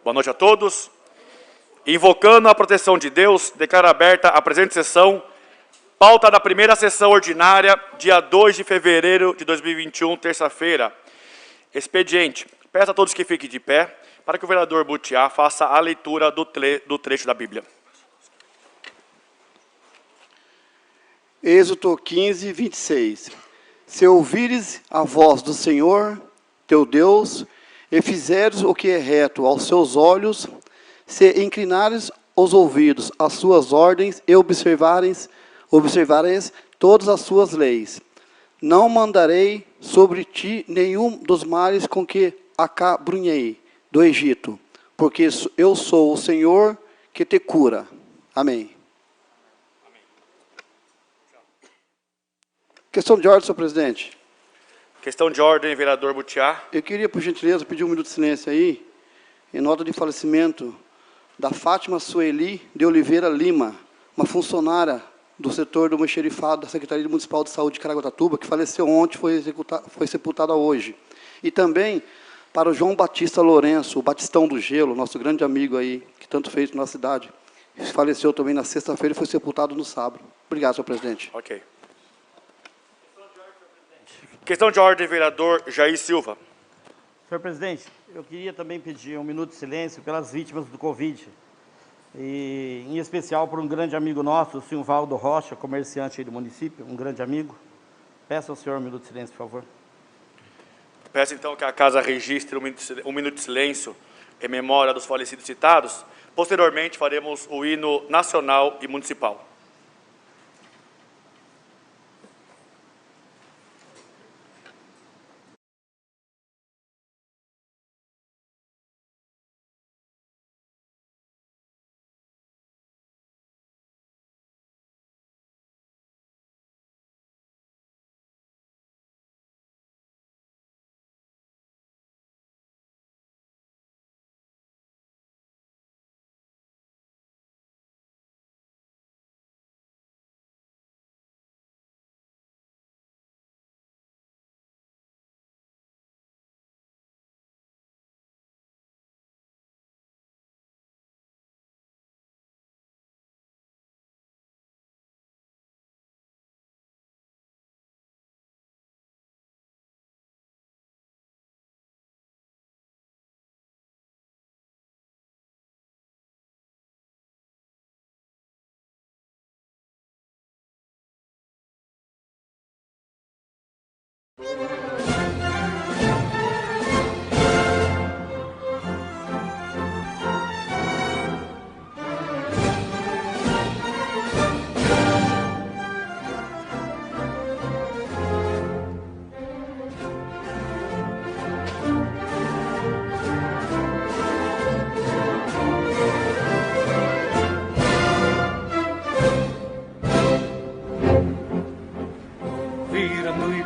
Boa noite a todos. Invocando a proteção de Deus, declaro aberta a presente sessão, pauta da primeira sessão ordinária, dia 2 de fevereiro de 2021, terça-feira. Expediente. Peço a todos que fiquem de pé, para que o vereador Butiá faça a leitura do trecho da Bíblia. Êxodo 15, 26. Se ouvires a voz do Senhor, teu Deus, e fizeres o que é reto aos seus olhos, se inclinares os ouvidos às suas ordens e observares todas as suas leis, não mandarei sobre ti nenhum dos males com que acabrunhei do Egito, porque eu sou o Senhor que te cura. Amém. Questão de ordem, senhor presidente. Questão de ordem, vereador Butiá. Eu queria, por gentileza, pedir um minuto de silêncio aí, em nota de falecimento da Fátima Sueli de Oliveira Lima, uma funcionária do setor do almoxarifado da Secretaria Municipal de Saúde de Caraguatatuba, que faleceu ontem, foi sepultada hoje. E também para o João Batista Lourenço, o Batistão do Gelo, nosso grande amigo aí, que tanto fez na nossa cidade, faleceu também na sexta-feira e foi sepultado no sábado. Obrigado, senhor presidente. Ok. Questão de ordem, vereador Jair Silva. Senhor presidente, eu queria também pedir um minuto de silêncio pelas vítimas do Covid. E, em especial, por um grande amigo nosso, o senhor Valdo Rocha, comerciante aí do município, um grande amigo. Peço ao senhor um minuto de silêncio, por favor. Peço, então, que a Casa registre um minuto de silêncio em memória dos falecidos citados. Posteriormente, faremos o hino nacional e municipal.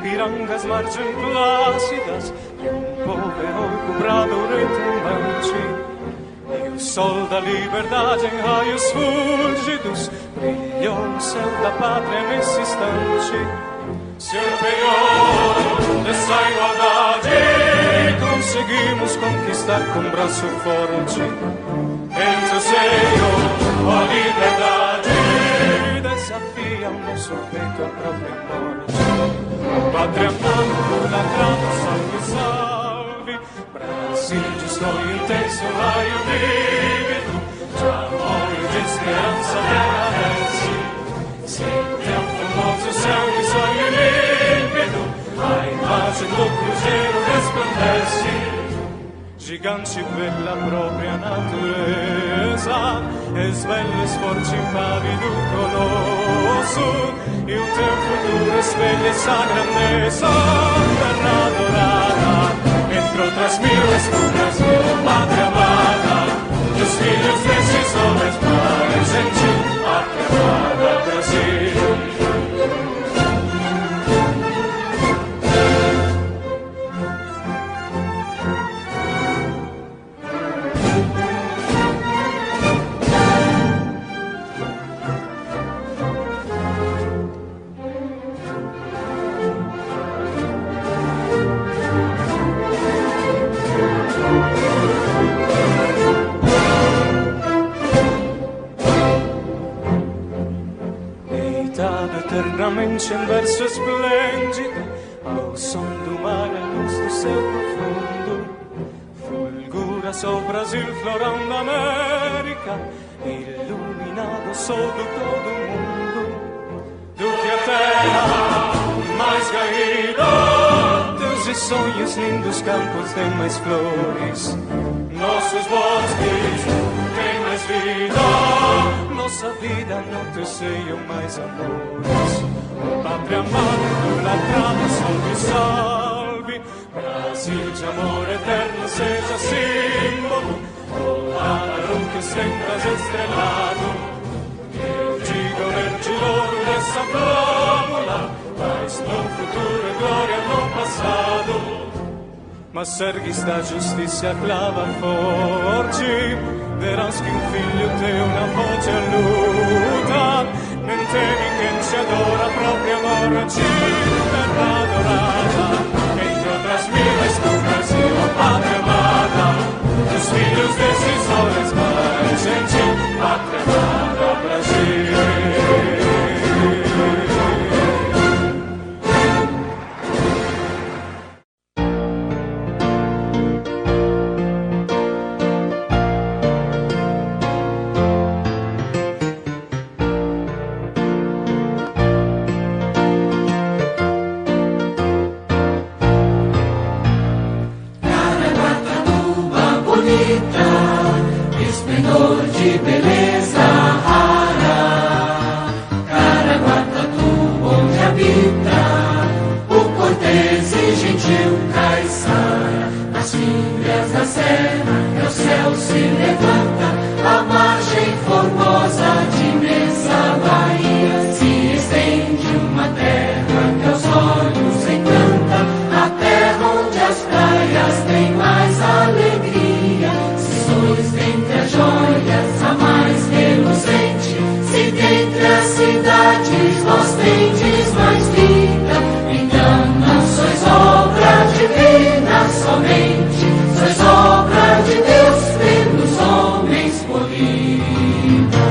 Ipirangas marcem plácidas e povero cobrado retumbante, e o sol da liberdade em raios fúlgidos brilhou no céu da pátria nesse instante. Se empenhou nessa igualdade, conseguimos conquistar com braço forte, em seu seio a liberdade desafia o nosso peito a própria morte. Pátria amada, lagrado, salve, salve, Brasil de sonho intenso, raio vívido, de amor e de esperança permanece. Se teu formoso céu de sonho límpido, a imagem do cruzeiro resplandece. Gigante pela propria natureza, svelle sforzi impavido colosso, e o teu futuro espelha essa grandeza, terra adorada, entre outras mil escuras, pátria amada, dos filhos desses homens mares em ti, pátria amada, Brasil. fonte em verso esplêndido, ao som do mar, a luz do céu profundo, fulgura só o Brasil, florão da América, iluminado o sol do todo mundo, do que a terra mais caída, teus sonhos lindos campos têm mais flores, nossos bosques têm mais vida, nossa vida no teu seio mais amores. O pátria amada, idolatrada, salve, salve, Brasil de amor eterno seja símbolo, o que sempre has estrelado. Eu digo verde ouro dessa fórmula, mas no futuro é glória no passado. Mas ergues da justiça clava forte, verás que filho teu na fonte a luta. Nem temi quem se adora a própria morte, terra adorada, entre outras miles do Brasil, a pátria amada. Os filhos desses homens mais gentil, pátria amada, Brasil. Esplendor de beleza rara, Caraguatatuba onde habita o cortês e gentil caiçara. Nas filhas da serra, o céu se levanta, a margem formosa de imensa Bahia. Se estende uma terra que aos olhos encanta, a terra onde as praias têm mais alegria. Dentre as joias a mais reluzente, se dentre as cidades vós tendes mais vida, então não sois obra divina somente, sois obra de Deus pelos homens polida.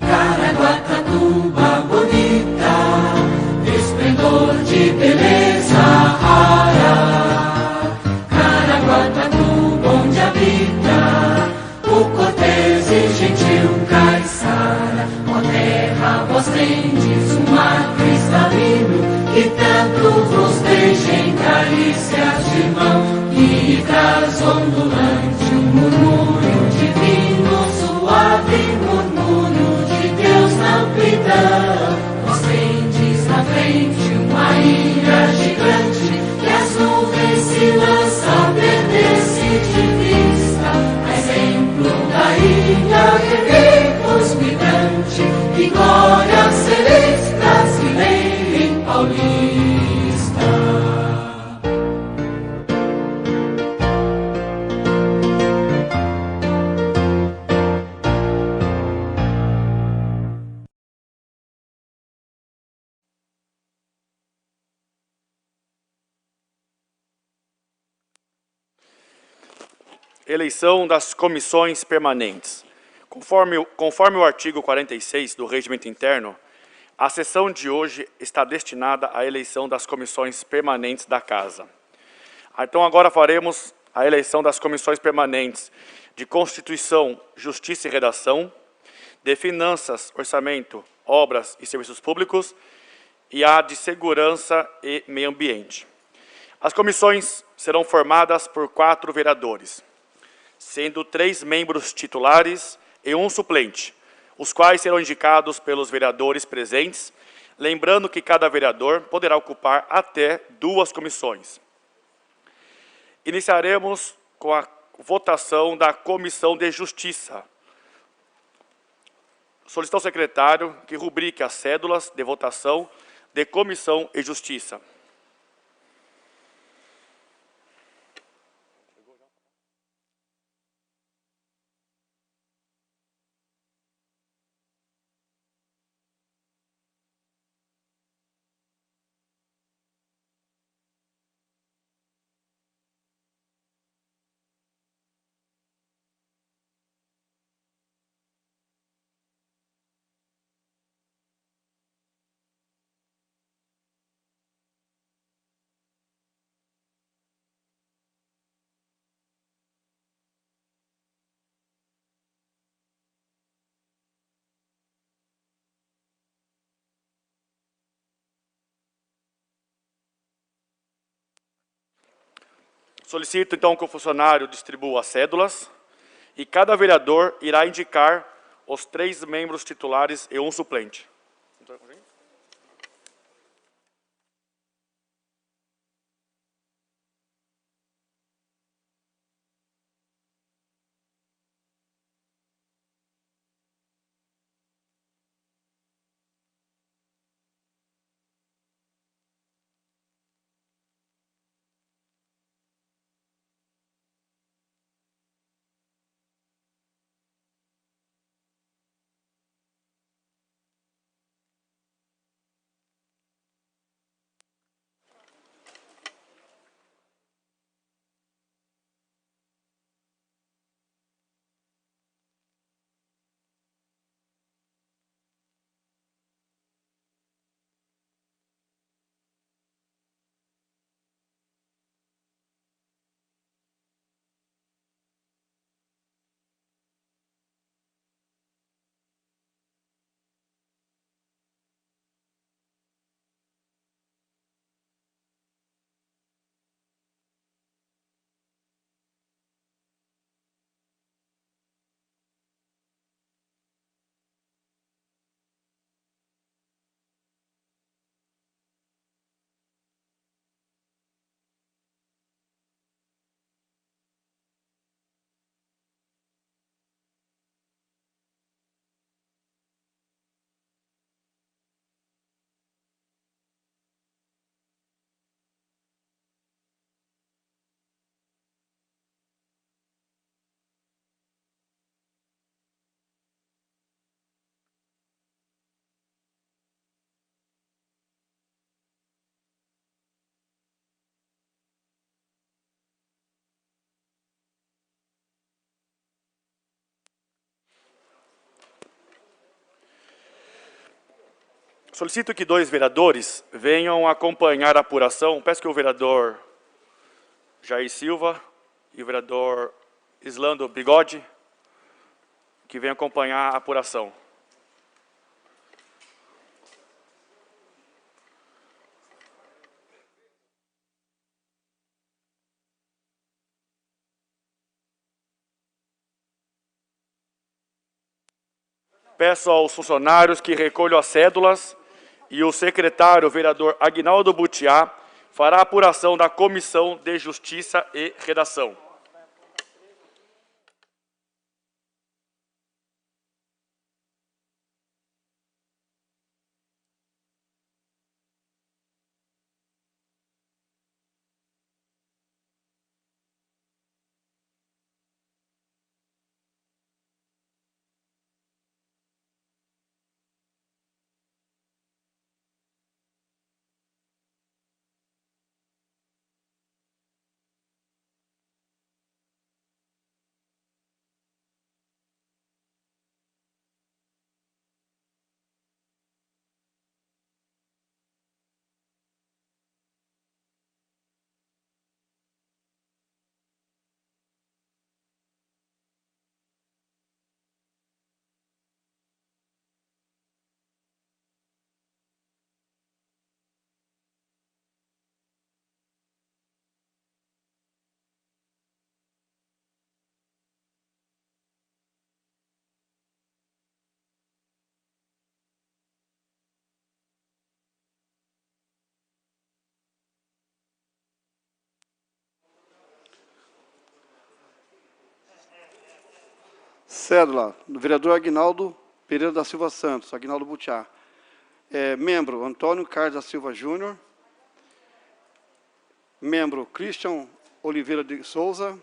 Caraguatatuba bonita, esplendor de beleza rara, Caraguatatuba onde habita o cortês e gentil caiçara. Ó terra, vós tendes um mar cristalino, que tanto vos deixa em carícias de mão, e traz ondulante um murmúrio divino, suave murmúrio de Deus na amplidão. Vós tendes na frente uma ilha gigante, que as nuvens se lança a perder-se de vista. A exemplo da ilha que hospitante, e glória sereis brasileira e paulista. Eleição das comissões permanentes. Conforme o artigo 46 do Regimento Interno, a sessão de hoje está destinada à eleição das comissões permanentes da Casa. Então, agora faremos a eleição das comissões permanentes de Constituição, Justiça e Redação, de Finanças, Orçamento, Obras e Serviços Públicos e a de Segurança e Meio Ambiente. As comissões serão formadas por 4 vereadores, sendo 3 membros titulares e 1 suplente, os quais serão indicados pelos vereadores presentes, lembrando que cada vereador poderá ocupar até 2 comissões. Iniciaremos com a votação da Comissão de Justiça. Solicito ao secretário que rubrique as cédulas de votação de Comissão e Justiça. Solicito, então, que o funcionário distribua as cédulas e cada vereador irá indicar os 3 membros titulares e um suplente. Solicito que 2 vereadores venham acompanhar a apuração. Peço que o vereador Jair Silva e o vereador Islando Bigode que venham acompanhar a apuração. Peço aos funcionários que recolham as cédulas e o secretário, o vereador Aguinaldo Butiá, fará a apuração da Comissão de Justiça e Redação. Cédula, do vereador Aguinaldo Pereira da Silva Santos, Aguinaldo Butiá. Membro, Antônio Carlos da Silva Júnior. Membro, Christian Oliveira de Souza.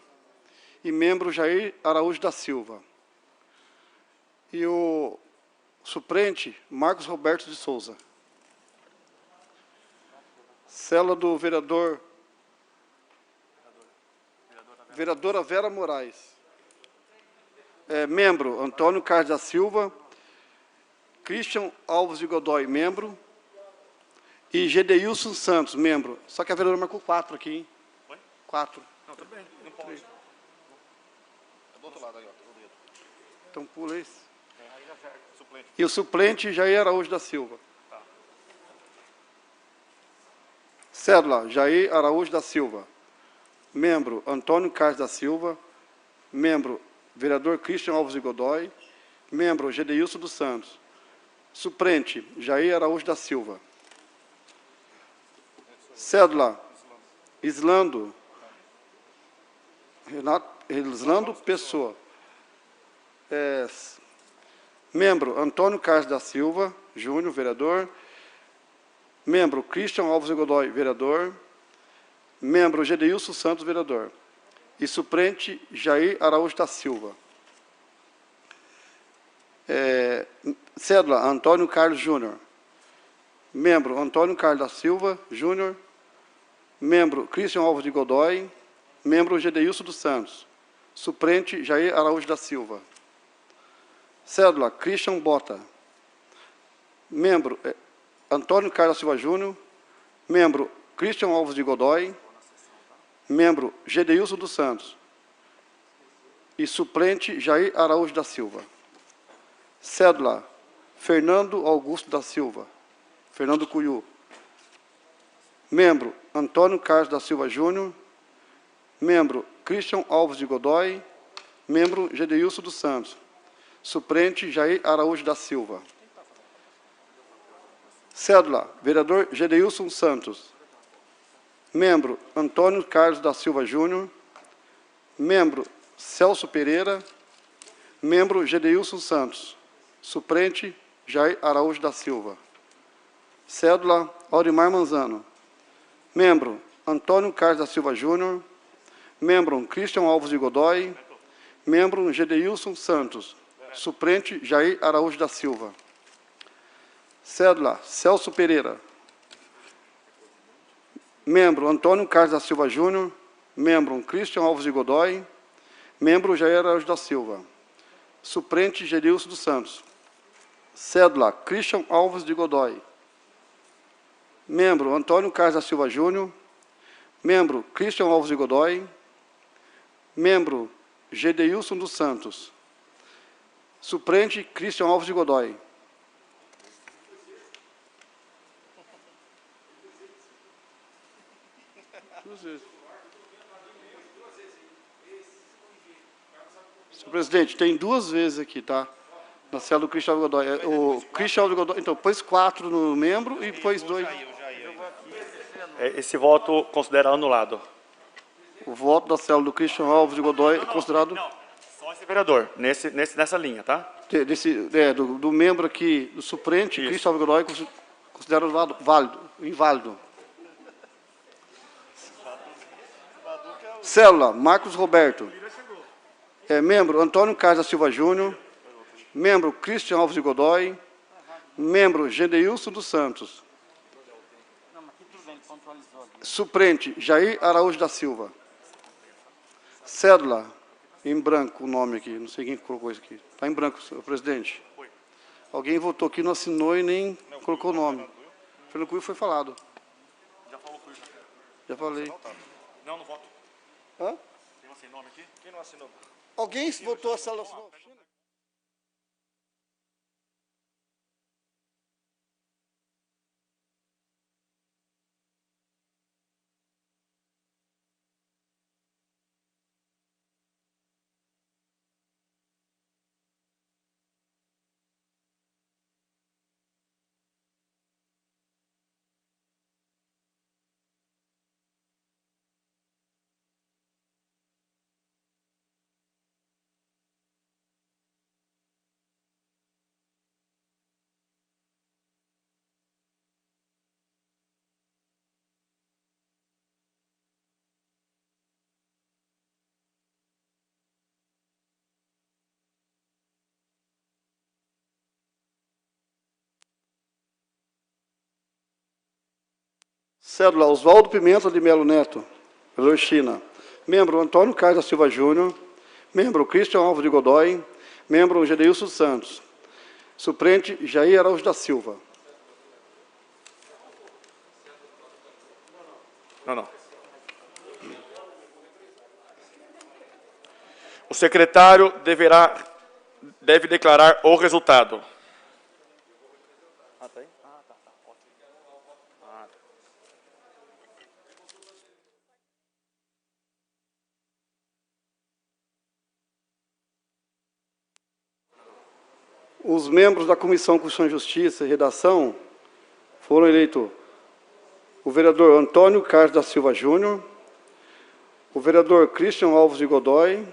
E membro, Jair Araújo da Silva. E o suplente, Marcos Roberto de Souza. Célula do vereadora Vera Moraes. Membro, Antônio Carlos da Silva, Christian Alves de Godoy, membro, e Gedeilson Santos, membro. Só que a vereadora marcou 4 aqui, hein? Oi? 4. Não, tudo bem. Não pode. É do outro lado aí, ó. O dedo. Então pula esse. Aí já serve. Suplente. E o suplente, Jair Araújo da Silva. Tá. Cédula, Jair Araújo da Silva. membro Antônio Carlos da Silva, membro vereador Christian Alves de Godoy, membro Gedeilson dos Santos, suplente Jair Araújo da Silva. Cédula Islando Pessoa. Membro Antônio Carlos da Silva, Júnior, vereador. Membro Christian Alves de Godoy, vereador. Membro Gedeilson Santos, vereador. E suplente Jair Araújo da Silva. Cédula Antônio Carlos Júnior. Membro Antônio Carlos da Silva, Júnior. Membro Christian Alves de Godoy. Membro Gedeilson dos Santos. Suplente Jair Araújo da Silva. Cédula Christian Bota. Membro Antônio Carlos da Silva Júnior. Membro Christian Alves de Godoy. Membro Gedeilson dos Santos. E suplente Jair Araújo da Silva. Cédula Fernando Augusto da Silva. Fernando Cuiú. Membro Antônio Carlos da Silva Júnior. Membro Christian Alves de Godoy. Membro Gedeilson dos Santos. Suplente Jair Araújo da Silva. Cédula vereador Gedeilson Santos. Membro Antônio Carlos da Silva Júnior. Membro Celso Pereira. Membro Gedeilson Santos. Suplente Jair Araújo da Silva. Cédula Aurimar Manzano. Membro Antônio Carlos da Silva Júnior. Membro Christian Alves de Godoy. Membro Gedeilson Santos. Suplente Jair Araújo da Silva. Cédula Celso Pereira. Membro Antônio Carlos da Silva Júnior. Membro Christian Alves de Godoy. Membro Jair Araújo da Silva. Suplente Gedeilson dos Santos. Cédula Christian Alves de Godoy. Membro Antônio Carlos da Silva Júnior. Membro Christian Alves de Godoy. Membro Gedeilson dos Santos. Suplente Christian Alves de Godoy. Senhor presidente, tem 2 vezes aqui, tá? Na célula do Christian Alves de Godoy. O Christian Alves de Godoy, então, pôs 4 no membro e pôs 2. Esse voto considera anulado. O voto da célula do Christian Alves de Godoy é considerado... Não, só esse vereador, nessa linha, tá? Do membro aqui, do suplente, Isso. Christian Alves de Godoy, considerado válido, inválido. Célula, Marcos Roberto. Membro Antônio Carlos da Silva Júnior. Membro Christian Alves de Godoy. Membro Gedeilson dos Santos. Suplente Jair Araújo da Silva. Cédula, em branco o nome aqui, não sei quem colocou isso aqui. Está em branco, senhor presidente. Alguém votou aqui, não assinou e nem colocou o nome. Fernando Cunha foi falado. Já falou Cunha. Já falei. Não, não voto. Hã? Tem um sem nome aqui? Quem não assinou? Alguém votou a célula? Cédula Oswaldo Pimenta de Melo Neto, vereador China. Membro Antônio Carlos da Silva Júnior. Membro Christian Alves de Godoy. Membro Gedeilson Santos. Suplente Jair Araújo da Silva. Não. O secretário deve declarar o resultado. Ah, tá aí? Ah, tá. Ótimo. Os membros da Comissão Constituição e Justiça e Redação foram eleitos o vereador Antônio Carlos da Silva Júnior, o vereador Christian Alves de Godoy,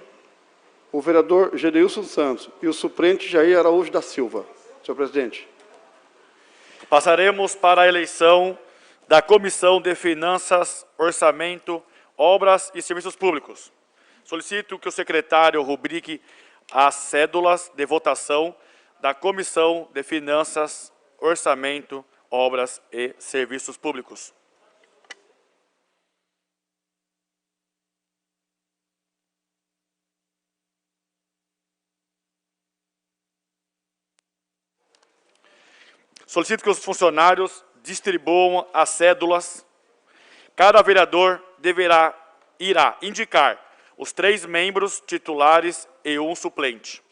o vereador Gedeilson Santos e o suplente Jair Araújo da Silva. Senhor presidente. Passaremos para a eleição da Comissão de Finanças, Orçamento, Obras e Serviços Públicos. Solicito que o secretário rubrique as cédulas de votação da Comissão de Finanças, Orçamento, Obras e Serviços Públicos. Solicito que os funcionários distribuam as cédulas. Cada vereador irá indicar os 3 membros titulares e um suplente.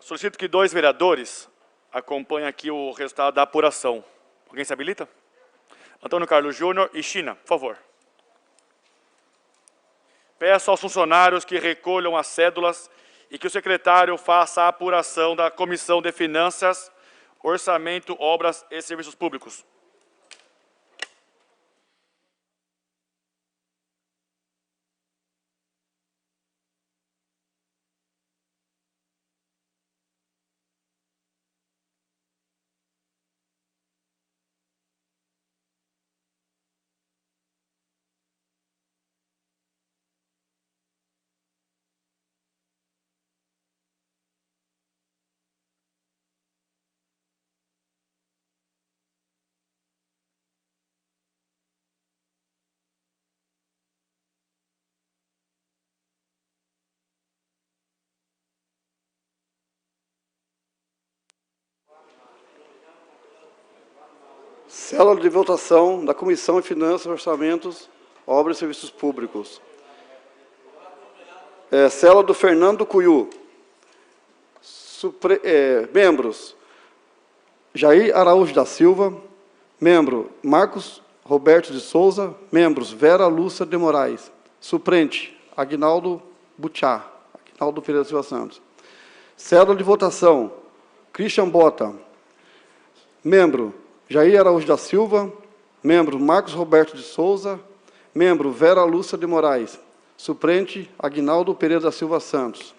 Solicito que 2 vereadores acompanhem aqui o resultado da apuração. Alguém se habilita? Antônio Carlos Júnior e China, por favor. Peço aos funcionários que recolham as cédulas e que o secretário faça a apuração da Comissão de Finanças, Orçamento, Obras e Serviços Públicos. Célula de votação da Comissão de Finanças, Orçamentos, Obras e Serviços Públicos. Célula do Fernando Cuiú. Membros: Jair Araújo da Silva. Membro: Marcos Roberto de Souza. Membros: Vera Lúcia de Moraes. Suplente: Aguinaldo Butiá. Aguinaldo Pereira Silva Santos. Célula de votação: Christian Bota. Membro: Jair Araújo da Silva. Membro: Marcos Roberto de Souza. Membro: Vera Lúcia de Moraes. Suplente: Aguinaldo Pereira da Silva Santos.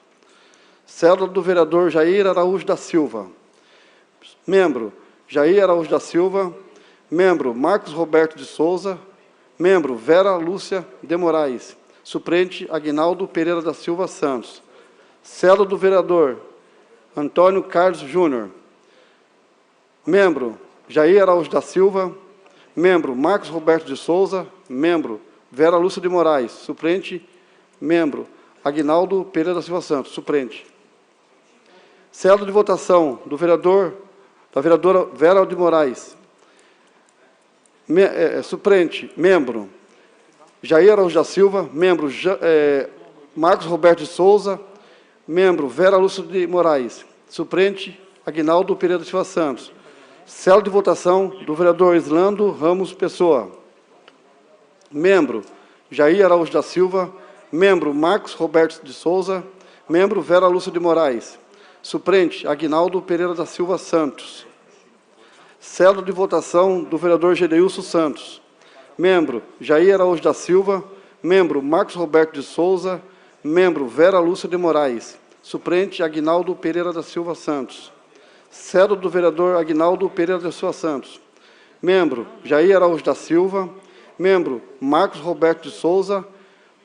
Cédula do vereador Jair Araújo da Silva. Membro: Jair Araújo da Silva. Membro: Marcos Roberto de Souza. Membro: Vera Lúcia de Moraes. Suplente: Aguinaldo Pereira da Silva Santos. Cédula do vereador Antônio Carlos Júnior. Membro: Jair Araújo da Silva. Membro: Marcos Roberto de Souza. Membro: Vera Lúcia de Moraes. Suplente: membro: Aguinaldo Pereira da Silva Santos. Suplente. Cédula de votação da vereadora Vera de Moraes. Suplente: membro: Jair Araújo da Silva. Membro: Marcos Roberto de Souza. Membro, Vera Lúcia de Moraes. Suplente, Aguinaldo Pereira da Silva Santos. Célula de votação do vereador Islando Ramos Pessoa. Membro, Jair Araújo da Silva. Membro, Marcos Roberto de Souza. Membro, Vera Lúcia de Moraes. Suplente, Aguinaldo Pereira da Silva Santos. Célula de votação do vereador Gedeilson Santos. Membro, Jair Araújo da Silva. Membro, Marcos Roberto de Souza. Membro, Vera Lúcia de Moraes. Suplente, Aguinaldo Pereira da Silva Santos. Célula do vereador Aguinaldo Pereira da Silva Santos. Membro, Jair Araújo da Silva. Membro, Marcos Roberto de Souza.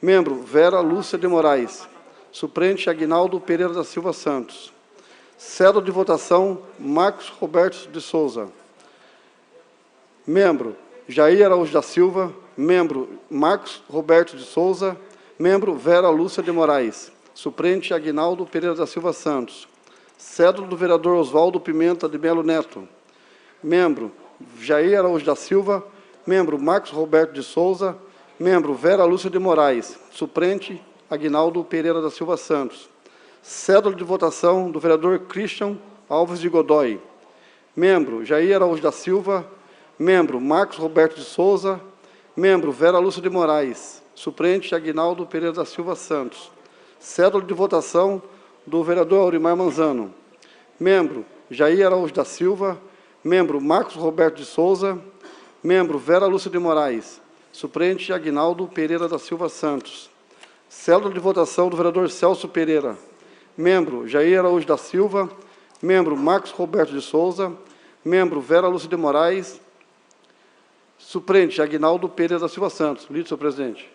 Membro, Vera Lúcia de Moraes. Suplente, Aguinaldo Pereira da Silva Santos. Célula de votação, Marcos Roberto de Souza. Membro, Jair Araújo da Silva. Membro, Marcos Roberto de Souza. Membro, Vera Lúcia de Moraes. Suplente, Aguinaldo Pereira da Silva Santos. Cédula do vereador Oswaldo Pimenta de Melo Neto. Membro, Jair Araújo da Silva. Membro, Marcos Roberto de Souza. Membro, Vera Lúcia de Moraes. Suplente, Aguinaldo Pereira da Silva Santos. Cédula de votação do vereador Christian Alves de Godoy. Membro, Jair Araújo da Silva. Membro, Marcos Roberto de Souza. Membro, Vera Lúcia de Moraes. Suplente, Aguinaldo Pereira da Silva Santos. Cédula de votação do vereador Aurimar Manzano. Membro, Jair Araújo da Silva. Membro, Marcos Roberto de Souza. Membro, Vera Lúcia de Moraes. Suplente, Aguinaldo Pereira da Silva Santos. Cédula de votação do vereador Celso Pereira. Membro, Jair Araújo da Silva. Membro, Marcos Roberto de Souza. Membro, Vera Lúcia de Moraes. Suplente, Aguinaldo Pereira da Silva Santos. Lido, senhor presidente.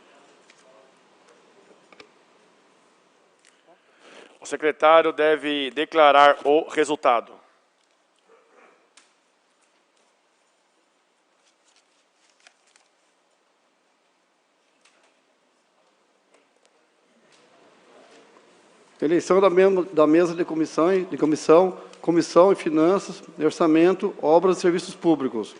O secretário deve declarar o resultado. Eleição da mesa de comissão e finanças, orçamento, obras e serviços públicos.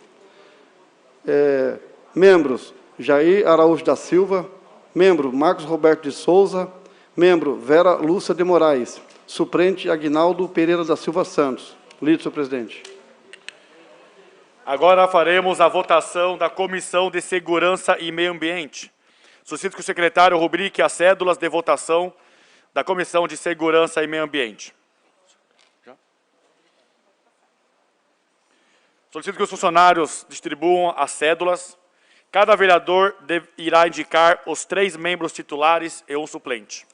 Membros, Jair Araújo da Silva. Membro, Marcos Roberto de Souza. Membro, Vera Lúcia de Moraes. Suplente, Aguinaldo Pereira da Silva Santos. Lido, senhor presidente. Agora faremos a votação da Comissão de Segurança e Meio Ambiente. Solicito que o secretário rubrique as cédulas de votação da Comissão de Segurança e Meio Ambiente. Solicito que os funcionários distribuam as cédulas. Cada vereador irá indicar os 3 membros titulares e um suplente.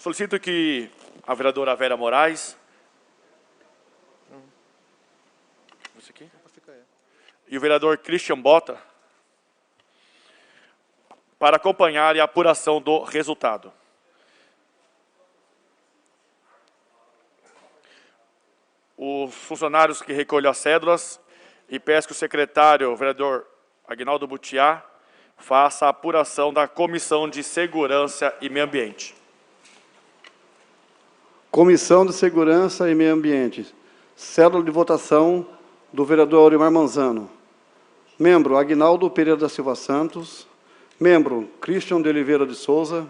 Solicito que a vereadora Vera Moraes. Isso aqui? E o vereador Christian Bota, para acompanhar a apuração do resultado. Os funcionários que recolhem as cédulas, e peço que o secretário, o vereador Aguinaldo Butiá, faça a apuração da Comissão de Segurança e Meio Ambiente. Comissão de Segurança e Meio Ambiente. Cédula de votação do vereador Aurimar Manzano. Membro, Aguinaldo Pereira da Silva Santos. Membro, Christian de Oliveira de Souza.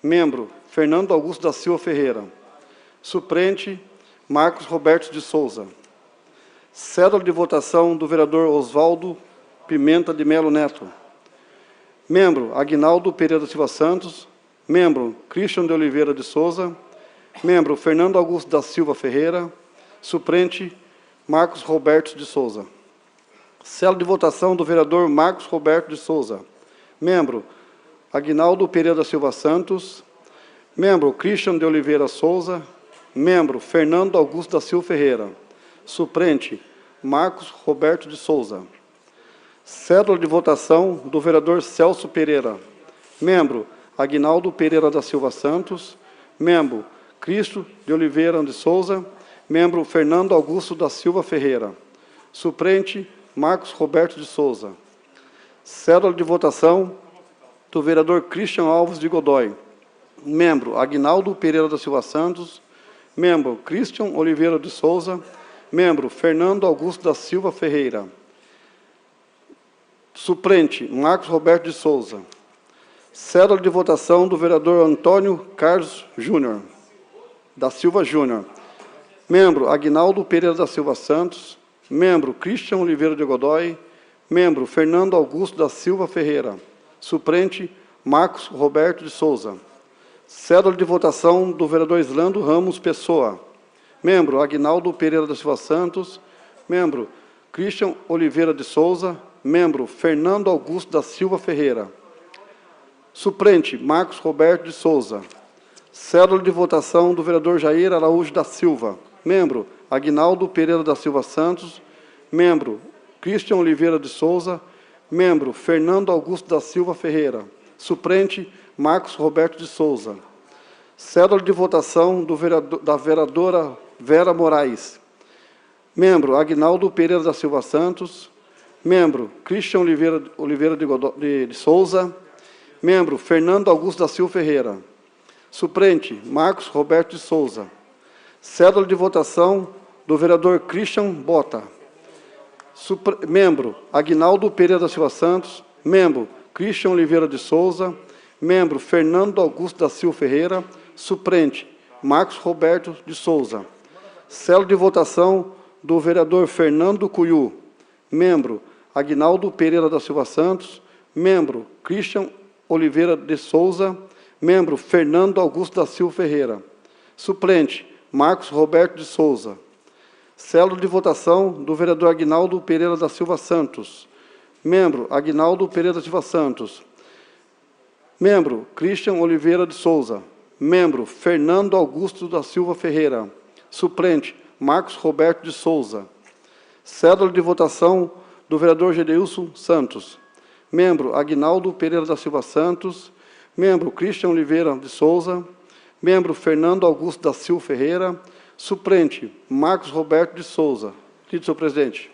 Membro, Fernando Augusto da Silva Ferreira. Suplente, Marcos Roberto de Souza. Cédula de votação do vereador Oswaldo Pimenta de Melo Neto. Membro, Aguinaldo Pereira da Silva Santos. Membro, Christian de Oliveira de Souza. Membro, Fernando Augusto da Silva Ferreira. Suplente, Marcos Roberto de Souza. Cédula de votação do vereador Marcos Roberto de Souza. Membro, Aguinaldo Pereira da Silva Santos. Membro, Christian de Oliveira Souza. Membro, Fernando Augusto da Silva Ferreira. Suplente, Marcos Roberto de Souza. Cédula de votação do vereador Celso Pereira. Membro, Aguinaldo Pereira da Silva Santos. Membro, Cristo de Oliveira de Souza. Membro, Fernando Augusto da Silva Ferreira. Suplente, Marcos Roberto de Souza. Cédula de votação do vereador Christian Alves de Godoy. Membro, Aguinaldo Pereira da Silva Santos. Membro, Christian Oliveira de Souza. Membro, Fernando Augusto da Silva Ferreira. Suplente, Marcos Roberto de Souza. Cédula de votação do vereador Antônio Carlos Júnior, da Silva Júnior. Membro, Aguinaldo Pereira da Silva Santos. Membro, Christian Oliveira de Godoy. Membro, Fernando Augusto da Silva Ferreira. Suplente, Marcos Roberto de Souza. Cédula de votação do vereador Islando Ramos Pessoa. Membro, Aguinaldo Pereira da Silva Santos. Membro, Christian Oliveira de Souza. Membro, Fernando Augusto da Silva Ferreira. Suplente, Marcos Roberto de Souza. Cédula de votação do vereador Jair Araújo da Silva. Membro, Aguinaldo Pereira da Silva Santos. Membro, Christian Oliveira de Souza. Membro, Fernando Augusto da Silva Ferreira. Suplente, Marcos Roberto de Souza. Cédula de votação da vereadora Vera Moraes. Membro, Aguinaldo Pereira da Silva Santos. Membro, Christian Oliveira de Souza. Membro, Fernando Augusto da Silva Ferreira. Suplente, Marcos Roberto de Souza. Cédula de votação do vereador Christian Bota. Membro, Aguinaldo Pereira da Silva Santos. Membro, Christian Oliveira de Souza. Membro, Fernando Augusto da Silva Ferreira. Suplente, Marcos Roberto de Souza. Cédula de votação do vereador Fernando Cuiú. Membro, Aguinaldo Pereira da Silva Santos. Membro, Christian Oliveira de Souza. Membro, Fernando Augusto da Silva Ferreira. Suplente, Marcos Roberto de Souza. Cédula de votação do vereador Aguinaldo Pereira da Silva Santos. Membro, Aguinaldo Pereira da Silva Santos. Membro, Christian Oliveira de Souza. Membro, Fernando Augusto da Silva Ferreira. Suplente, Marcos Roberto de Souza. Cédula de votação do vereador Gedeilson Santos. Membro, Aguinaldo Pereira da Silva Santos. Membro, Christian Oliveira de Souza. Membro, Fernando Augusto da Silva Ferreira. Suplente, Marcos Roberto de Souza. Pedido, senhor presidente.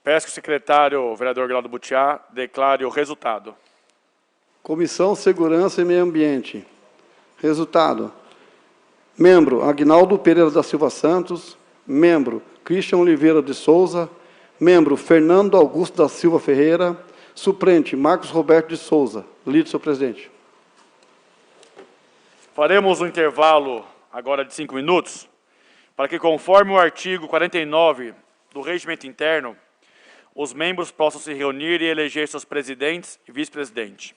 Peço que o secretário, o vereador Aguinaldo Butiá, declare o resultado. Comissão Segurança e Meio Ambiente. Resultado. Membro, Aguinaldo Pereira da Silva Santos. Membro, Christian Oliveira de Souza. Membro, Fernando Augusto da Silva Ferreira. Suplente, Marcos Roberto de Souza. Lido, senhor presidente. Faremos um intervalo agora de 5 minutos, para que, conforme o artigo 49 do Regimento Interno, os membros possam se reunir e eleger seus presidentes e vice-presidente.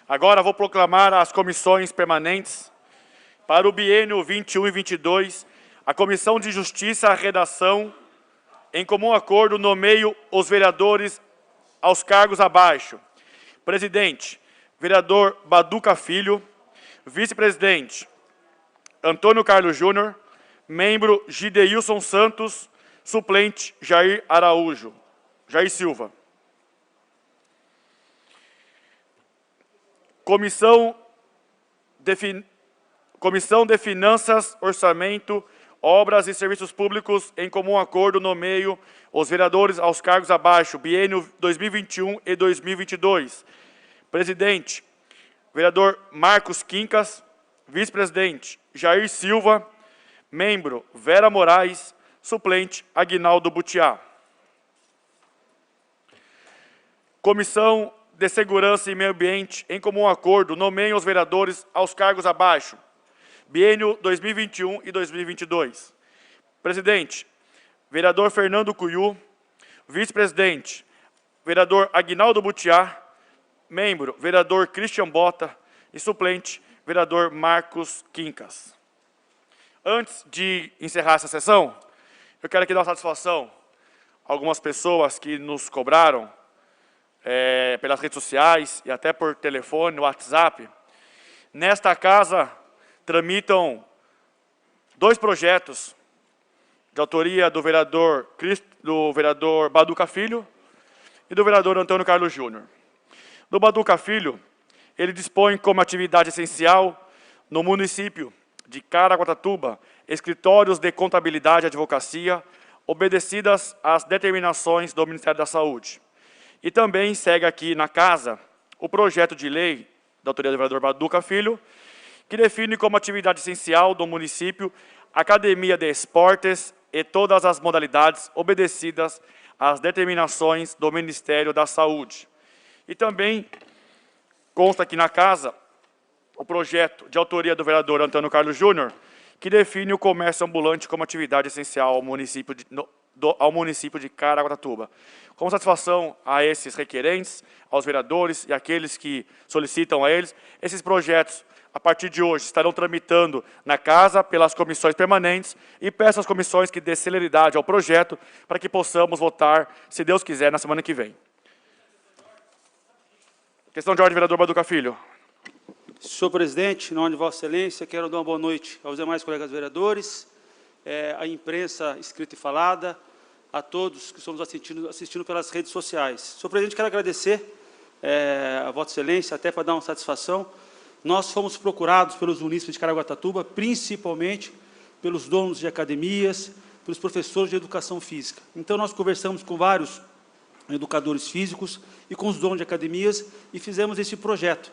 Agora vou proclamar as comissões permanentes. Para o biênio 21 e 22, a Comissão de Justiça, Redação, em comum acordo, nomeio os vereadores aos cargos abaixo. Presidente, vereador Baduca Filho. Vice-presidente, Antônio Carlos Júnior. Membro, Gideilson Santos. Suplente, Jair Silva. Comissão de Finanças, Orçamento, Obras e Serviços Públicos, em comum acordo, nomeio os vereadores aos cargos abaixo, biênio 2021 e 2022. Presidente, vereador Marcos Quincas. Vice-presidente, Jair Silva. Membro, Vera Moraes. Suplente, Aguinaldo Butiá. Comissão de Segurança e Meio Ambiente, em comum acordo, nomeiem os vereadores aos cargos abaixo, biênio 2021 e 2022. Presidente, vereador Fernando Cuiú. Vice-presidente, vereador Aguinaldo Butiá. Membro, vereador Christian Bota. E suplente, vereador Marcos Quincas. Antes de encerrar essa sessão, eu quero aqui dar uma satisfação a algumas pessoas que nos cobraram pelas redes sociais e até por telefone, WhatsApp. Nesta casa tramitam 2 projetos de autoria do vereador Baduca Filho e do vereador Antônio Carlos Júnior. Do Baduca Filho, ele dispõe como atividade essencial no município de Caraguatatuba escritórios de contabilidade e advocacia obedecidas às determinações do Ministério da Saúde. E também segue aqui na casa o projeto de lei da autoria do vereador Baduca Filho, que define como atividade essencial do município a academia de esportes e todas as modalidades obedecidas às determinações do Ministério da Saúde. E também consta aqui na casa o projeto de autoria do vereador Antônio Carlos Júnior, que define o comércio ambulante como atividade essencial ao município de Caraguatatuba. Com satisfação a esses requerentes, aos vereadores e àqueles que solicitam a eles, esses projetos, a partir de hoje, estarão tramitando na casa pelas comissões permanentes e peço às comissões que dê celeridade ao projeto para que possamos votar, se Deus quiser, na semana que vem. Questão de ordem, vereador Baduca Filho. Senhor presidente, em nome de Vossa Excelência, quero dar uma boa noite aos demais colegas vereadores, à imprensa escrita e falada, a todos que estamos assistindo pelas redes sociais. Senhor presidente, quero agradecer a Vossa Excelência, até para dar uma satisfação. Nós fomos procurados pelos munícipes de Caraguatatuba, principalmente pelos donos de academias, pelos professores de educação física. Então, nós conversamos com vários educadores físicos e com os donos de academias e fizemos esse projeto.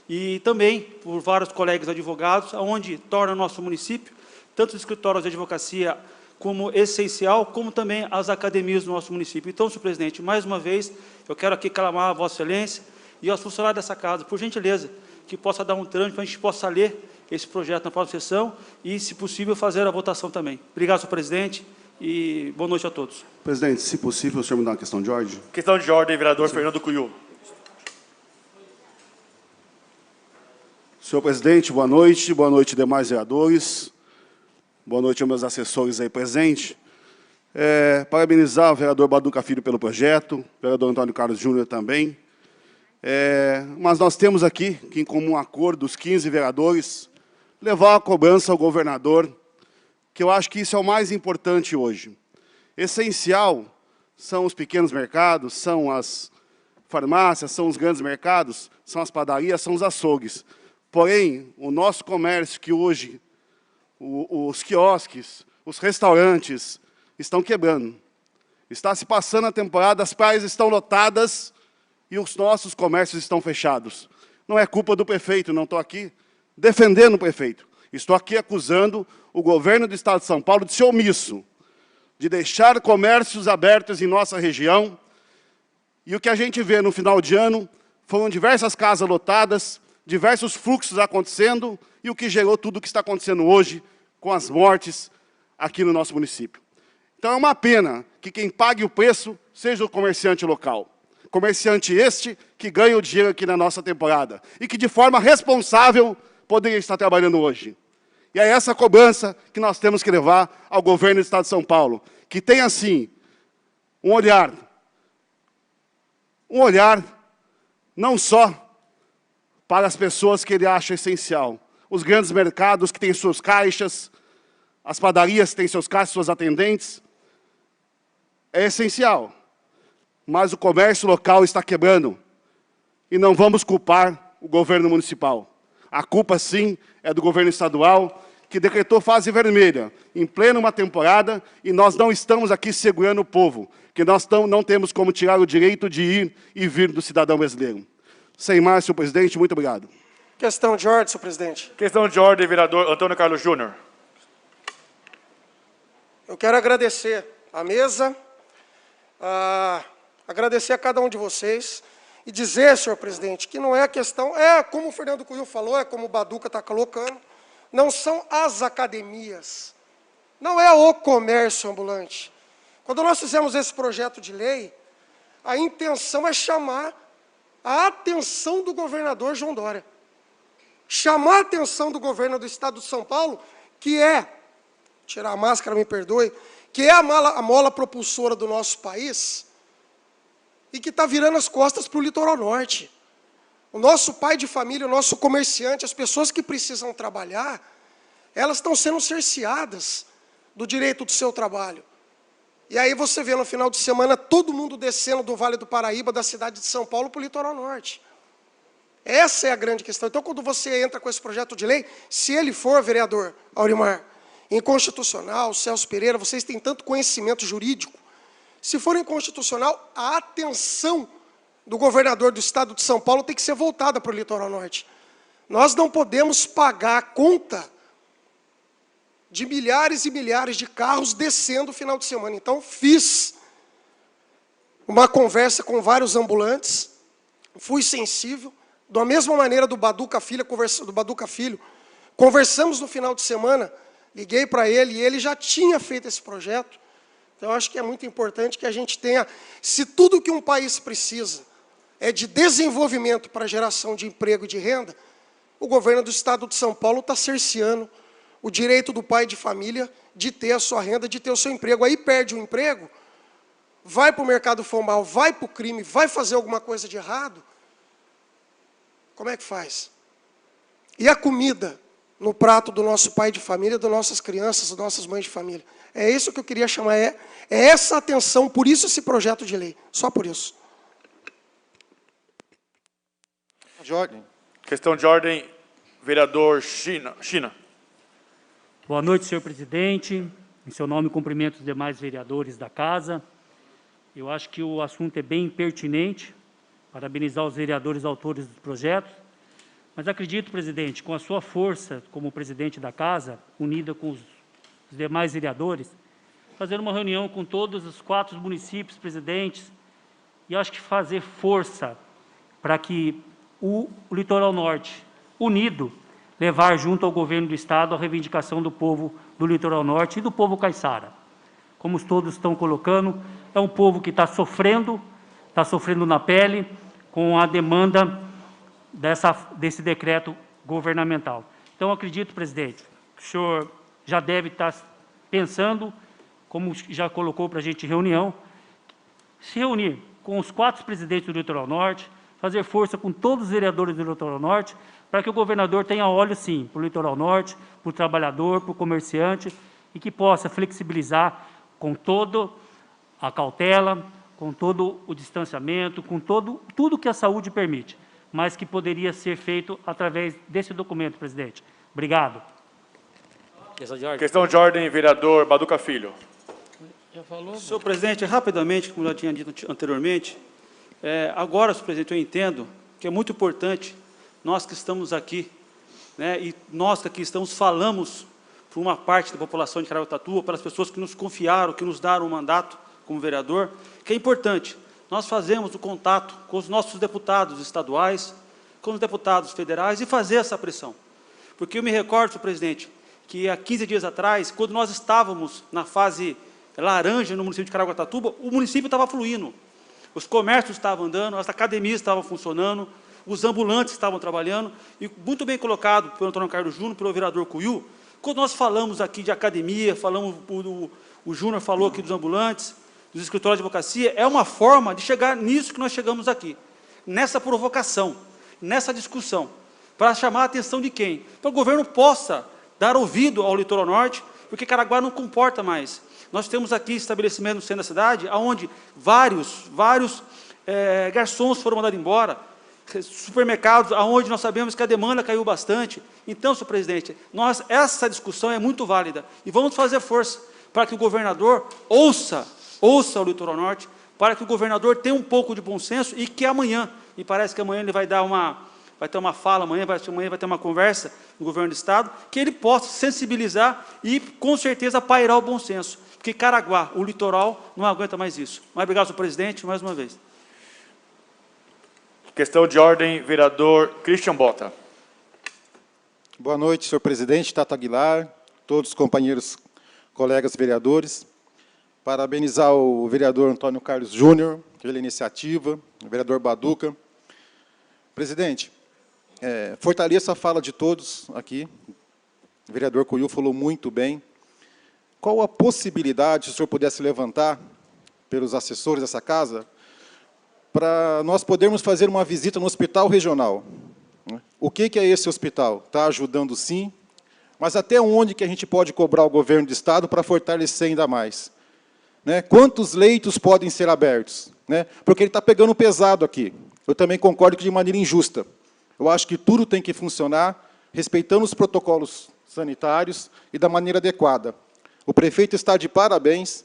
E também por vários colegas advogados, onde torna o nosso município, tanto os escritórios de advocacia como essencial, como também as academias do nosso município. Então, senhor presidente, mais uma vez, eu quero aqui clamar a Vossa Excelência e aos funcionários dessa casa, por gentileza, que possa dar um trâmite para a gente possa ler esse projeto na próxima sessão e, se possível, fazer a votação também. Obrigado, senhor presidente, e boa noite a todos. Presidente, se possível, o senhor me dá uma questão de ordem? Questão de ordem, vereador Fernando Cuiú. Senhor presidente, boa noite demais vereadores, boa noite aos meus assessores aí presentes. Parabenizar o vereador Baduca Filho pelo projeto, o vereador Antônio Carlos Júnior também. Mas nós temos aqui, que em comum acordo, os 15 vereadores, levar a cobrança ao governador, que eu acho que isso é o mais importante hoje. Essencial são os pequenos mercados, são as farmácias, são os grandes mercados, são as padarias, são os açougues. Porém, o nosso comércio, que hoje, os quiosques, os restaurantes, estão quebrando. Está se passando a temporada, as praias estão lotadas e os nossos comércios estão fechados. Não é culpa do prefeito, não estou aqui defendendo o prefeito. Estou aqui acusando o governo do Estado de São Paulo de ser omisso, de deixar comércios abertos em nossa região. E o que a gente vê no final de ano foram diversas casas lotadas, diversos fluxos acontecendo, e o que gerou tudo o que está acontecendo hoje com as mortes aqui no nosso município. Então, é uma pena que quem pague o preço seja o comerciante local. Comerciante este que ganha o dinheiro aqui na nossa temporada e que, de forma responsável, poderia estar trabalhando hoje. E é essa cobrança que nós temos que levar ao governo do Estado de São Paulo, que tem, assim, um olhar não só para as pessoas que ele acha essencial. Os grandes mercados que têm suas caixas, as padarias que têm seus caixas, suas atendentes, é essencial. Mas o comércio local está quebrando. E não vamos culpar o governo municipal. A culpa, sim, é do governo estadual, que decretou fase vermelha, em plena uma temporada, e nós não estamos aqui segurando o povo, que nós não temos como tirar o direito de ir e vir do cidadão brasileiro. Sem mais, senhor presidente, muito obrigado. Questão de ordem, senhor presidente. Questão de ordem, vereador Antônio Carlos Júnior. Eu quero agradecer à mesa, agradecer a cada um de vocês e dizer, senhor presidente, que não é questão, como o Fernando Cunha falou, é como o Baduca está colocando, não são as academias, não é o comércio ambulante. Quando nós fizemos esse projeto de lei, a intenção é chamar a atenção do governador João Dória. Chamar a atenção do governo do Estado de São Paulo, que é, tirar a máscara, me perdoe, que é a mola propulsora do nosso país, e que está virando as costas para o litoral norte. O nosso pai de família, o nosso comerciante, as pessoas que precisam trabalhar, elas estão sendo cerceadas do direito do seu trabalho. E aí você vê no final de semana todo mundo descendo do Vale do Paraíba, da cidade de São Paulo, para o litoral norte. Essa é a grande questão. Então, quando você entra com esse projeto de lei, se ele for, vereador Aurimar, inconstitucional, Celso Pereira, vocês têm tanto conhecimento jurídico, se for inconstitucional, a atenção do governador do Estado de São Paulo tem que ser voltada para o litoral norte. Nós não podemos pagar a conta de milhares e milhares de carros descendo no final de semana. Então, fiz uma conversa com vários ambulantes, fui sensível, da mesma maneira do Baduca Filho, conversamos no final de semana, liguei para ele e ele já tinha feito esse projeto. Então, eu acho que é muito importante que a gente tenha, se tudo que um país precisa é de desenvolvimento para geração de emprego e de renda, o governo do Estado de São Paulo está cerceando o direito do pai de família de ter a sua renda, de ter o seu emprego. Aí perde o emprego, vai para o mercado formal, vai para o crime, vai fazer alguma coisa de errado. Como é que faz? E a comida no prato do nosso pai de família, das nossas crianças, das nossas mães de família? É isso que eu queria chamar, é essa atenção, por isso esse projeto de lei, só por isso. De ordem. Questão de ordem, vereador China. Boa noite, senhor presidente. Em seu nome, cumprimento os demais vereadores da casa. Eu acho que o assunto é bem pertinente. Parabenizar os vereadores autores dos projetos. Mas acredito, presidente, com a sua força como presidente da casa, unida com os demais vereadores, fazer uma reunião com todos os 4 municípios presidentes e acho que fazer força para que o litoral norte, unido, levar junto ao governo do Estado a reivindicação do povo do litoral norte e do povo caiçara. Como todos estão colocando, é um povo que está sofrendo na pele com a demanda desse decreto governamental. Então, acredito, presidente, que o senhor já deve estar pensando, como já colocou para a gente reunião, se reunir com os 4 presidentes do litoral norte, fazer força com todos os vereadores do litoral norte, para que o governador tenha olho, sim, para o litoral norte, para o trabalhador, para o comerciante, e que possa flexibilizar com toda a cautela, com todo o distanciamento, com tudo que a saúde permite, mas que poderia ser feito através desse documento, presidente. Obrigado. Questão de ordem, vereador Baduca Filho. Já falou? Senhor presidente, rapidamente, como já tinha dito anteriormente, agora, senhor presidente, eu entendo que é muito importante nós que estamos aqui, né, e nós que aqui estamos, falamos por uma parte da população de Caraguatatuba, pelas pessoas que nos confiaram, que nos deram o mandato como vereador, que é importante. Nós fazemos o contato com os nossos deputados estaduais, com os deputados federais e fazer essa pressão. Porque eu me recordo, senhor presidente, que há 15 dias atrás, quando nós estávamos na fase laranja no município de Caraguatatuba, o município estava fluindo. Os comércios estavam andando, as academias estavam funcionando, os ambulantes estavam trabalhando, e muito bem colocado pelo Antônio Carlos Júnior, pelo vereador Cuiú, quando nós falamos aqui de academia, o Júnior falou aqui dos ambulantes, dos escritórios de advocacia, é uma forma de chegar nisso que nós chegamos aqui, nessa provocação, nessa discussão, para chamar a atenção de quem? Para o governo possa dar ouvido ao litoral norte, porque Caraguá não comporta mais. Nós temos aqui estabelecimento no centro da cidade, onde vários garçons foram mandados embora, supermercados, onde nós sabemos que a demanda caiu bastante. Então, senhor presidente, essa discussão é muito válida, e vamos fazer força para que o governador ouça o litoral norte, para que o governador tenha um pouco de bom senso, e que amanhã, me parece que amanhã ele vai ter uma fala, amanhã vai ter uma conversa no governo do Estado, que ele possa sensibilizar e, com certeza, pairar o bom senso. Porque Caraguá, o litoral, não aguenta mais isso. Muito obrigado, senhor presidente, mais uma vez. Questão de ordem, vereador Christian Bota. Boa noite, senhor presidente, Tato Aguilar, todos os companheiros, colegas vereadores. Parabenizar o vereador Antônio Carlos Júnior pela iniciativa, o vereador Baduca. Presidente, fortaleça a fala de todos aqui. O vereador Cuiú falou muito bem. Qual a possibilidade, se o senhor pudesse levantar, pelos assessores dessa casa, para nós podermos fazer uma visita no hospital regional? O que é esse hospital? Está ajudando, sim, mas até onde que a gente pode cobrar o governo do Estado para fortalecer ainda mais? Quantos leitos podem ser abertos? Porque ele está pegando pesado aqui. Eu também concordo que de maneira injusta. Eu acho que tudo tem que funcionar respeitando os protocolos sanitários e da maneira adequada. O prefeito está de parabéns,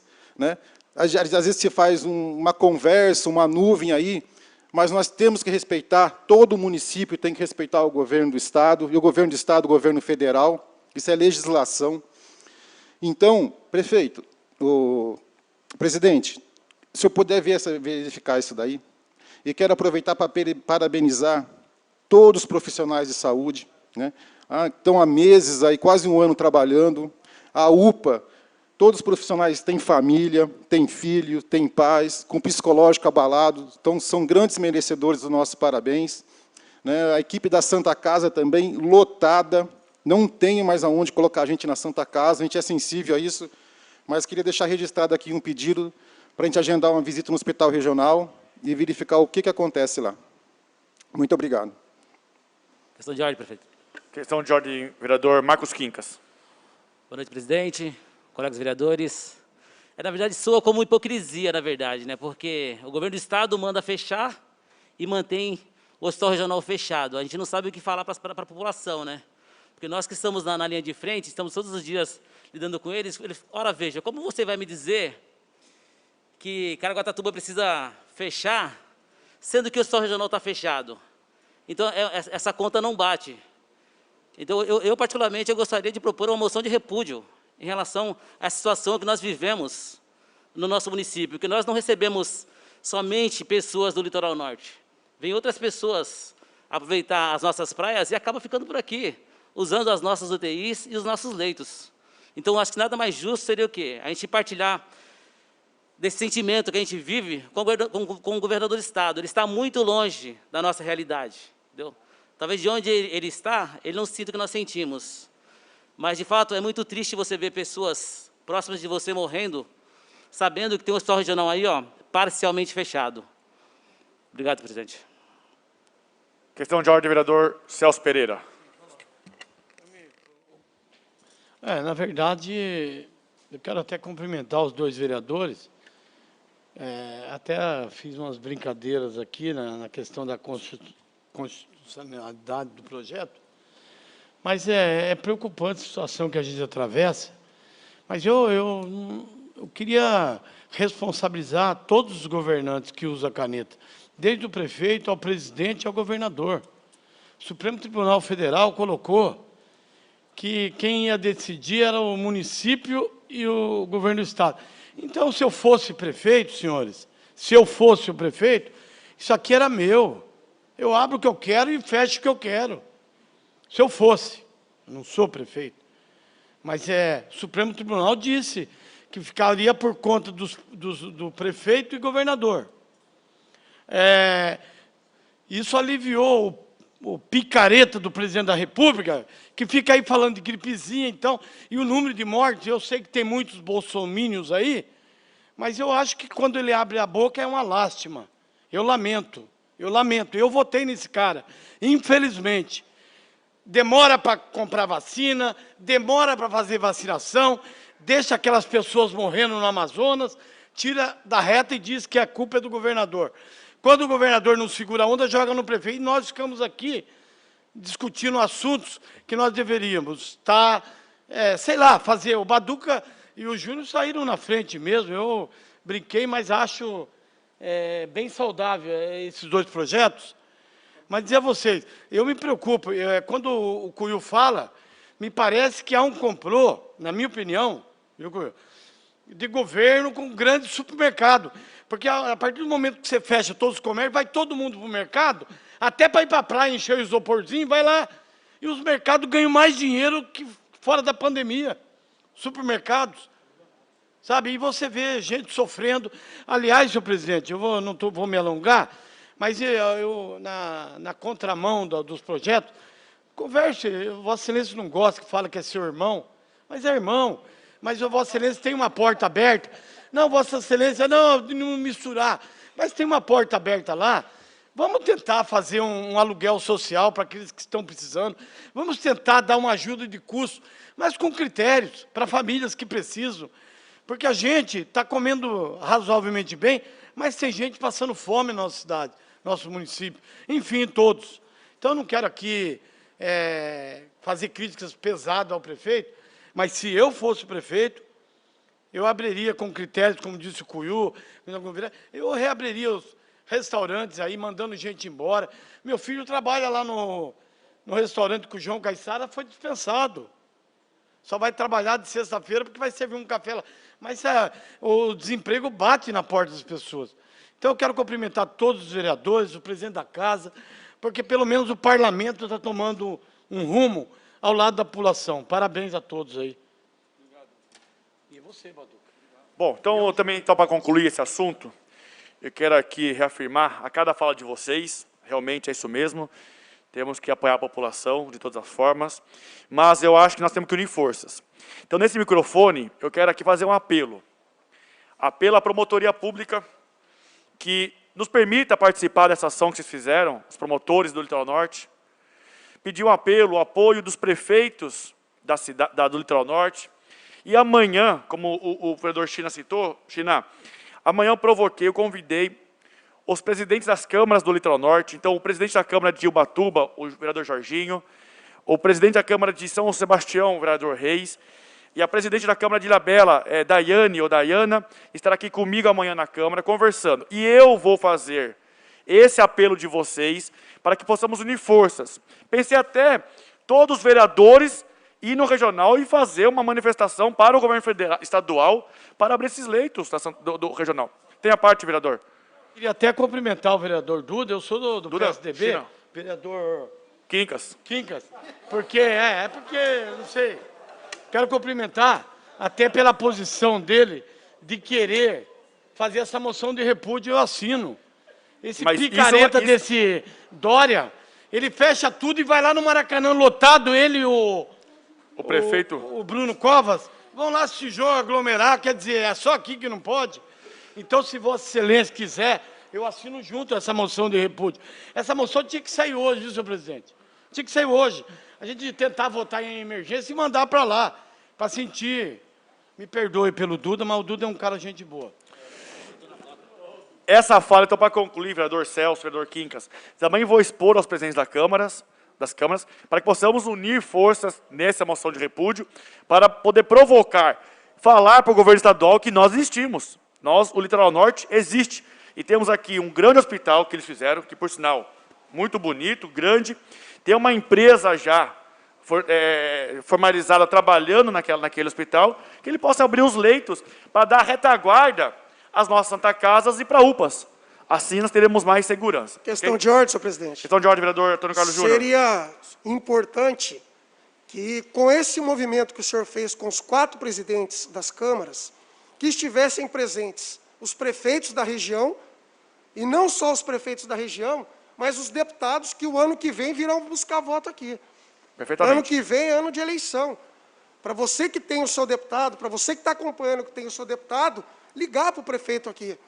Às vezes se faz uma conversa, uma nuvem aí, mas nós temos que respeitar, todo município tem que respeitar o governo do Estado, e o governo do Estado, o governo federal, isso é legislação. Então, prefeito, presidente, se eu puder verificar isso daí, e quero aproveitar para parabenizar todos os profissionais de saúde, estão há meses, aí, quase um ano trabalhando, a UPA, todos os profissionais têm família, têm filho, têm pais, com psicológico abalado, então são grandes merecedores dos nossos parabéns. A equipe da Santa Casa também, lotada, não tem mais aonde colocar a gente na Santa Casa, a gente é sensível a isso, mas queria deixar registrado aqui um pedido para a gente agendar uma visita no hospital regional e verificar o que acontece lá. Muito obrigado. Questão de ordem, prefeito. Questão de ordem, vereador Marcos Quincas. Boa noite, presidente, colegas vereadores. Na verdade, soa como hipocrisia, na verdade, porque o governo do Estado manda fechar e mantém o hospital regional fechado. A gente não sabe o que falar para a população, Porque nós que estamos na linha de frente, estamos todos os dias lidando com eles. Ora, veja, como você vai me dizer que Caraguatatuba precisa fechar, sendo que o hospital regional está fechado? Então, essa conta não bate. Então, eu particularmente, eu gostaria de propor uma moção de repúdio em relação à situação que nós vivemos no nosso município, que nós não recebemos somente pessoas do litoral norte. Vêm outras pessoas aproveitar as nossas praias e acabam ficando por aqui, usando as nossas UTIs e os nossos leitos. Então, acho que nada mais justo seria o quê? A gente partilhar desse sentimento que a gente vive com o governador do Estado. Ele está muito longe da nossa realidade, entendeu? Talvez de onde ele está, ele não sinta o que nós sentimos. Mas, de fato, é muito triste você ver pessoas próximas de você morrendo, sabendo que tem um hospital regional aí, parcialmente fechado. Obrigado, presidente. Questão de ordem, vereador Celso Pereira. Na verdade, eu quero até cumprimentar os dois vereadores. Até fiz umas brincadeiras aqui na questão da constitucionalidade do projeto. Mas é preocupante a situação que a gente atravessa. Mas eu queria responsabilizar todos os governantes que usam a caneta, desde o prefeito ao presidente ao governador. O Supremo Tribunal Federal colocou que quem ia decidir era o município e o governo do Estado. Então, se eu fosse prefeito, senhores, se eu fosse o prefeito, isso aqui era meu. Eu abro o que eu quero e fecho o que eu quero. Se eu fosse, não sou prefeito, mas o Supremo Tribunal disse que ficaria por conta do prefeito e governador. Isso aliviou o picareta do presidente da República, que fica aí falando de gripezinha, então, e o número de mortes, eu sei que tem muitos bolsomínios aí, mas eu acho que quando ele abre a boca é uma lástima. Eu lamento. Eu votei nesse cara, infelizmente. Demora para comprar vacina, demora para fazer vacinação, deixa aquelas pessoas morrendo no Amazonas, tira da reta e diz que a culpa é do governador. Quando o governador não segura a onda, joga no prefeito. E nós ficamos aqui discutindo assuntos que nós deveríamos estar, sei lá, fazer. O Baduca e o Júnior saíram na frente mesmo. Eu brinquei, mas acho bem saudável esses dois projetos. Mas dizer a vocês, eu me preocupo. Quando o Cuiu fala, me parece que há um complô, na minha opinião, viu, Cuiu, de governo com grande supermercado. Porque a partir do momento que você fecha todos os comércios, vai todo mundo para o mercado, até para ir para a praia, encher o isoporzinho, vai lá. E os mercados ganham mais dinheiro que fora da pandemia. Supermercados. Sabe? E você vê gente sofrendo. Aliás, senhor presidente, não vou me alongar, mas eu na contramão dos projetos, converse. Vossa Excelência não gosta que fala que é seu irmão, mas é irmão. Mas Vossa Excelência tem uma porta aberta. Não, Vossa Excelência, não misturar. Mas tem uma porta aberta lá. Vamos tentar fazer um aluguel social para aqueles que estão precisando. Vamos tentar dar uma ajuda de custo, mas com critérios, para famílias que precisam. Porque a gente está comendo razoavelmente bem, mas tem gente passando fome na nossa cidade, nosso município. Enfim, todos. Então, eu não quero aqui fazer críticas pesadas ao prefeito, mas se eu fosse prefeito, eu abriria com critérios, como disse o Cuiu, eu reabriria os restaurantes aí, mandando gente embora. Meu filho trabalha lá no restaurante com o João Caissara, foi dispensado. Só vai trabalhar de sexta-feira porque vai servir um café lá. Mas o desemprego bate na porta das pessoas. Então, eu quero cumprimentar todos os vereadores, o presidente da casa, porque pelo menos o parlamento está tomando um rumo ao lado da população. Parabéns a todos aí. E você, Baduca? Bom, então, para concluir esse assunto, eu quero aqui reafirmar a cada fala de vocês, realmente é isso mesmo, temos que apoiar a população de todas as formas, mas eu acho que nós temos que unir forças. Então, nesse microfone, eu quero aqui fazer um apelo. Apelo à promotoria pública que nos permita participar dessa ação que vocês fizeram, os promotores do Litoral Norte, pedir um apelo, o apoio dos prefeitos do Litoral Norte. E amanhã, como o vereador China citou, amanhã eu convidei os presidentes das câmaras do Litoral Norte, então o presidente da Câmara de Ubatuba, o vereador Jorginho, o presidente da Câmara de São Sebastião, o vereador Reis, e a presidente da Câmara de Ilhabela, Daiana, estará aqui comigo amanhã na Câmara, conversando. E eu vou fazer esse apelo de vocês para que possamos unir forças. Pensei até todos os vereadores ir no regional e fazer uma manifestação para o governo estadual para abrir esses leitos do regional. Tem a parte, vereador? Queria até cumprimentar o vereador Duda, eu sou do Duda, PSDB, China. vereador Quincas, porque, não sei, quero cumprimentar até pela posição dele de querer fazer essa moção de repúdio, eu assino. Esse picareta desse Dória, ele fecha tudo e vai lá no Maracanã lotado, ele e o prefeito, o Bruno Covas, vão lá se jogar, aglomerar, quer dizer, é só aqui que não pode. Então, se Vossa Excelência quiser, eu assino junto essa moção de repúdio. Essa moção tinha que sair hoje, viu, senhor presidente? Tinha que sair hoje. A gente tentar votar em emergência e mandar para lá, para sentir. Me perdoe pelo Duda, mas o Duda é um cara gente boa. Essa fala, então, para concluir, vereador Celso, vereador Quincas, também vou expor aos presidentes das câmaras, para que possamos unir forças nessa moção de repúdio, para poder provocar, falar para o governo estadual que nós existimos. O Litoral Norte existe. E temos aqui um grande hospital que eles fizeram, que, por sinal, muito bonito, grande. Tem uma empresa já formalizada, trabalhando naquele hospital, que ele possa abrir os leitos para dar retaguarda às nossas Santa Casas e para UPAs. Assim nós teremos mais segurança. Questão de ordem, senhor presidente. Questão de ordem, vereador Antônio Carlos Júnior. Seria importante que, com esse movimento que o senhor fez com os 4 presidentes das câmaras, que estivessem presentes os prefeitos da região E não só os prefeitos da região, mas os deputados que o ano que vem virão buscar voto aqui. Perfeitamente. Ano que vem é ano de eleição. Para você que tem o seu deputado, para você que está acompanhando que tem o seu deputado, ligar para o prefeito aqui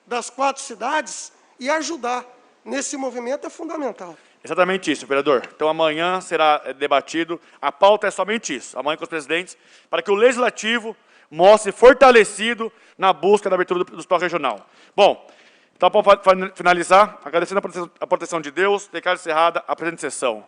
das 4 cidades e ajudar nesse movimento é fundamental. Exatamente isso, vereador. Então, amanhã será debatido. A pauta é somente isso, amanhã com os presidentes, para que o Legislativo mostre fortalecido na busca da abertura do hospital regional. Bom, então, para finalizar, agradecendo a proteção de Deus, declaro encerrada a presente sessão.